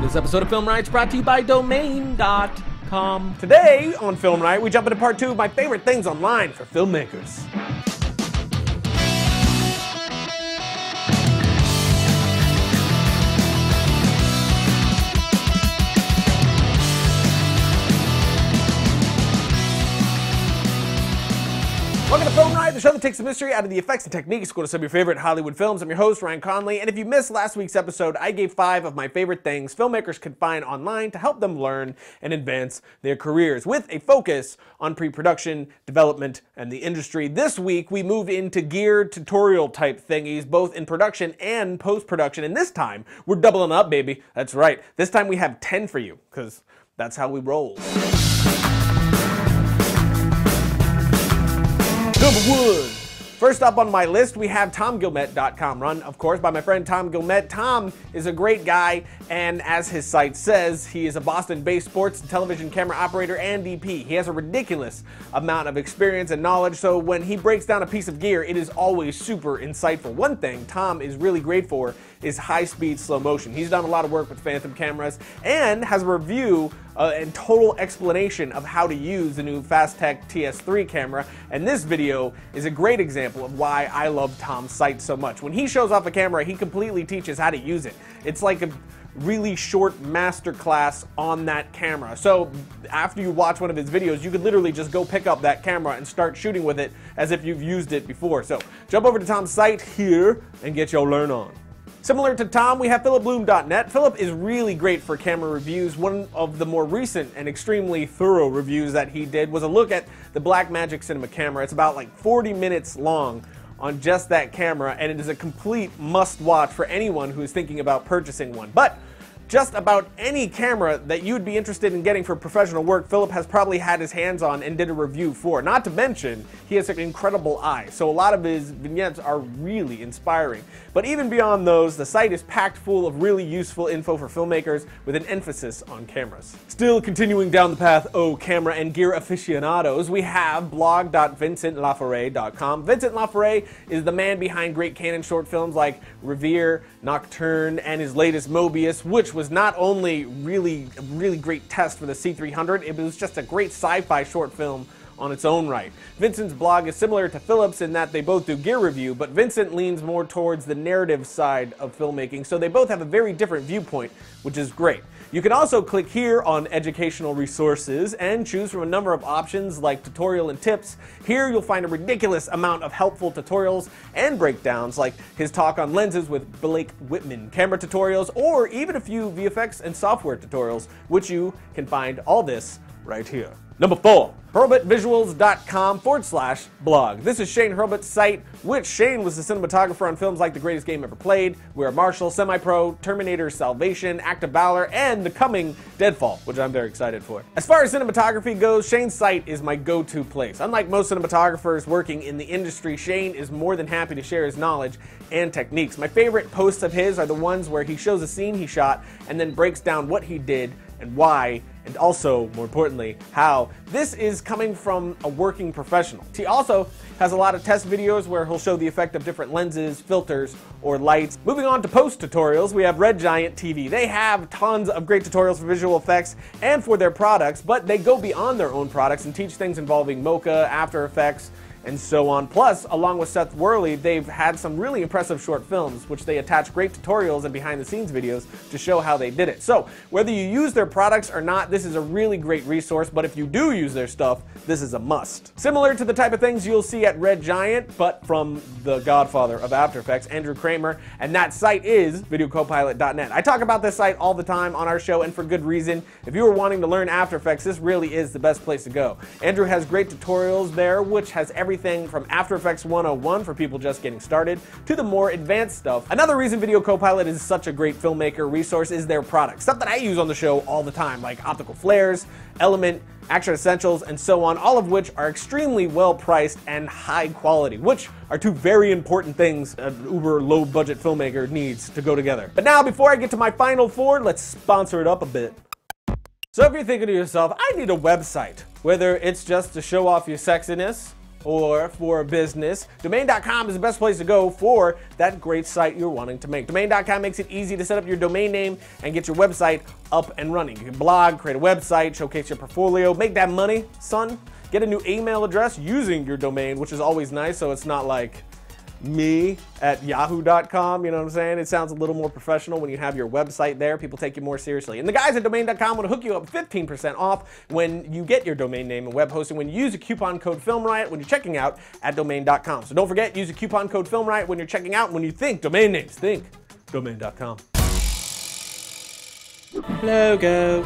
This episode of Film Riot is brought to you by Domain.com. Today on Film Riot, we jump into part 2 of my favorite things online for filmmakers. Welcome to Film Riot, the show that takes the mystery out of the effects and techniques. Go to some of your favorite Hollywood films. I'm your host, Ryan Conley, and if you missed last week's episode, I gave 5 of my favorite things filmmakers can find online to help them learn and advance their careers, with a focus on pre-production, development, and the industry. This week, we move into gear tutorial type thingies, both in production and post-production, and this time, we're doubling up, baby. That's right. This time we have 10 for you, because that's how we roll. Number 1. First up on my list, we have TomGilmet.com, run, of course, by my friend Tom Gilmet. Tom is a great guy, and as his site says, he is a Boston-based sports and television camera operator and DP. He has a ridiculous amount of experience and knowledge, so when he breaks down a piece of gear, it is always super insightful. One thing Tom is really great for is high-speed slow motion. He's done a lot of work with Phantom cameras and has a review and total explanation of how to use the new Fastech TS3 camera, and this video is a great example of why I love Tom's site so much. When he shows off a camera, he completely teaches how to use it. It's like a really short masterclass on that camera. So after you watch one of his videos, you could literally just go pick up that camera and start shooting with it as if you've used it before. So jump over to Tom's site here and get your learn on. Similar to Tom, we have PhilipBloom.net. Philip is really great for camera reviews. One of the more recent and extremely thorough reviews that he did was a look at the Blackmagic Cinema camera. It's about like 40 minutes long on just that camera, and it is a complete must-watch for anyone who is thinking about purchasing one. But just about any camera that you'd be interested in getting for professional work, Philip has probably had his hands on and did a review for. Not to mention, he has an incredible eye, so a lot of his vignettes are really inspiring. But even beyond those, the site is packed full of really useful info for filmmakers with an emphasis on cameras. Still continuing down the path, camera and gear aficionados, we have blog.vincentlaforet.com. Vincent Laforet is the man behind great Canon short films like Revere, Nocturne, and his latest Mobius, which was not only really great test for the C300, it was just a great sci-fi short film on its own right. Vincent's blog is similar to Philip's in that they both do gear review, but Vincent leans more towards the narrative side of filmmaking, so they both have a very different viewpoint, which is great. You can also click here on educational resources and choose from a number of options like tutorial and tips. Here you'll find a ridiculous amount of helpful tutorials and breakdowns like his talk on lenses with Blake Whitman, camera tutorials, or even a few VFX and software tutorials, which you can find all this right here. Number 4, HurlbutVisuals.com/blog. This is Shane Hurlbut's site, which Shane was the cinematographer on films like The Greatest Game Ever Played, We're Marshall, Semi-Pro, Terminator Salvation, Act of Valor, and the coming Deadfall, which I'm very excited for. As far as cinematography goes, Shane's site is my go-to place. Unlike most cinematographers working in the industry, Shane is more than happy to share his knowledge and techniques. My favorite posts of his are the ones where he shows a scene he shot and then breaks down what he did and why, and also, more importantly, how. This is coming from a working professional. He also has a lot of test videos where he'll show the effect of different lenses, filters, or lights. Moving on to post tutorials, we have Red Giant TV. They have tons of great tutorials for visual effects and for their products, but they go beyond their own products and teach things involving Mocha, After Effects, and so on. Plus, along with Seth Worley, they've had some really impressive short films, which they attach great tutorials and behind-the-scenes videos to show how they did it. So, whether you use their products or not, this is a really great resource, but if you do use their stuff, this is a must. Similar to the type of things you'll see at Red Giant, but from the godfather of After Effects, Andrew Kramer, and that site is videocopilot.net. I talk about this site all the time on our show, and for good reason. If you are wanting to learn After Effects, this really is the best place to go. Andrew has great tutorials there, which has everything from After Effects 101 for people just getting started to the more advanced stuff. Another reason Video Copilot is such a great filmmaker resource is their products. Stuff that I use on the show all the time, like optical flares, Element, Action Essentials, and so on, all of which are extremely well priced and high quality, which are two very important things an uber low budget filmmaker needs to go together. But now, before I get to my final 4, let's sponsor it up a bit. So if you're thinking to yourself, I need a website, whether it's just to show off your sexiness, or for business, domain.com is the best place to go for that great site you're wanting to make. Domain.com makes it easy to set up your domain name and get your website up and running. You can blog, create a website, showcase your portfolio, make that money, son. Get a new email address using your domain, which is always nice, so it's not like me@yahoo.com, you know what I'm saying? It sounds a little more professional when you have your website there. People take you more seriously. And the guys at domain.com want to hook you up 15% off when you get your domain name and web hosting when you use a coupon code FilmRiot when you're checking out at domain.com. So don't forget, use a coupon code FilmRiot when you're checking out. When you think domain names, think domain.com. Logo.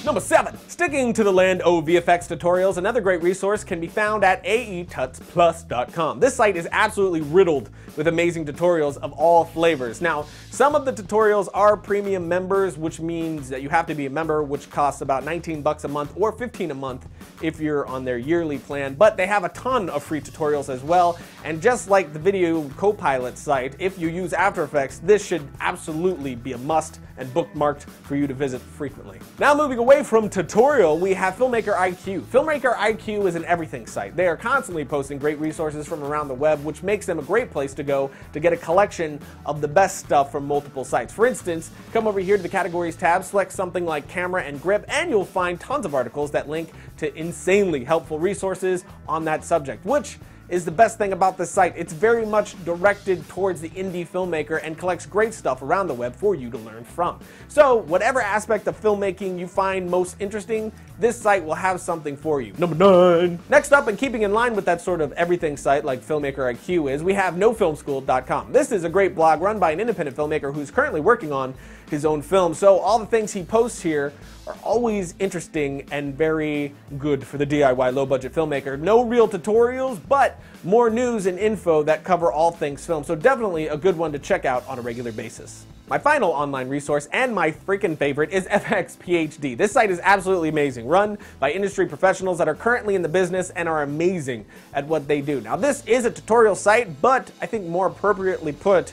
Number 7, sticking to the land of VFX tutorials, another great resource can be found at aetutsplus.com. This site is absolutely riddled with amazing tutorials of all flavors. Now, some of the tutorials are premium members, which means that you have to be a member, which costs about 19 bucks a month or 15 a month if you're on their yearly plan, but they have a ton of free tutorials as well. And just like the video Copilot site, if you use After Effects, this should absolutely be a must and bookmarked for you to visit frequently. Now moving away from tutorial, we have Filmmaker IQ. Filmmaker IQ is an everything site. They are constantly posting great resources from around the web, which makes them a great place to go to get a collection of the best stuff from multiple sites. For instance, come over here to the categories tab, select something like camera and grip, and you'll find tons of articles that link to insanely helpful resources on that subject, which is the best thing about this site. It's very much directed towards the indie filmmaker and collects great stuff around the web for you to learn from. So whatever aspect of filmmaking you find most interesting, this site will have something for you. Number 9. Next up, and keeping in line with that sort of everything site like Filmmaker IQ is, we have nofilmschool.com. This is a great blog run by an independent filmmaker who's currently working on his own film, so all the things he posts here are always interesting and very good for the DIY low-budget filmmaker. No real tutorials, but more news and info that cover all things film, so definitely a good one to check out on a regular basis. My final online resource, and my freaking favorite, is FX PhD. This site is absolutely amazing, run by industry professionals that are currently in the business and are amazing at what they do. Now, this is a tutorial site, but I think more appropriately put,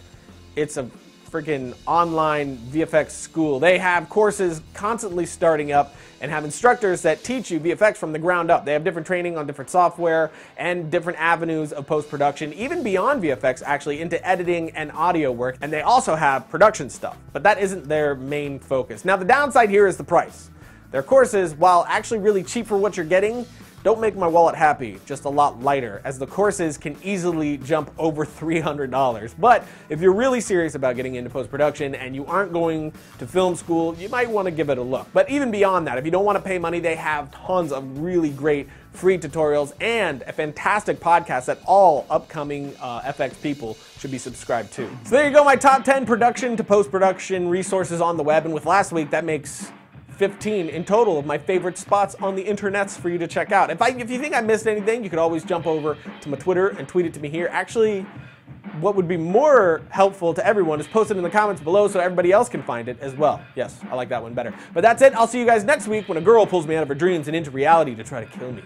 it's a freaking online VFX school. They have courses constantly starting up and have instructors that teach you VFX from the ground up. They have different training on different software and different avenues of post-production, even beyond VFX actually, into editing and audio work. And they also have production stuff, but that isn't their main focus. Now the downside here is the price. Their courses, while actually really cheap for what you're getting, don't make my wallet happy, just a lot lighter, as the courses can easily jump over $300. But if you're really serious about getting into post-production and you aren't going to film school, you might want to give it a look. But even beyond that, if you don't want to pay money, they have tons of really great free tutorials and a fantastic podcast that all upcoming FX people should be subscribed to. So there you go, my top 10 production to post-production resources on the web, and with last week, that makes 15 in total of my favorite spots on the internets for you to check out. If you think I missed anything, you could always jump over to my Twitter and tweet it to me here. Actually, what would be more helpful to everyone is post it in the comments below so everybody else can find it as well. Yes, I like that one better. But that's it. I'll see you guys next week when a girl pulls me out of her dreams and into reality to try to kill me.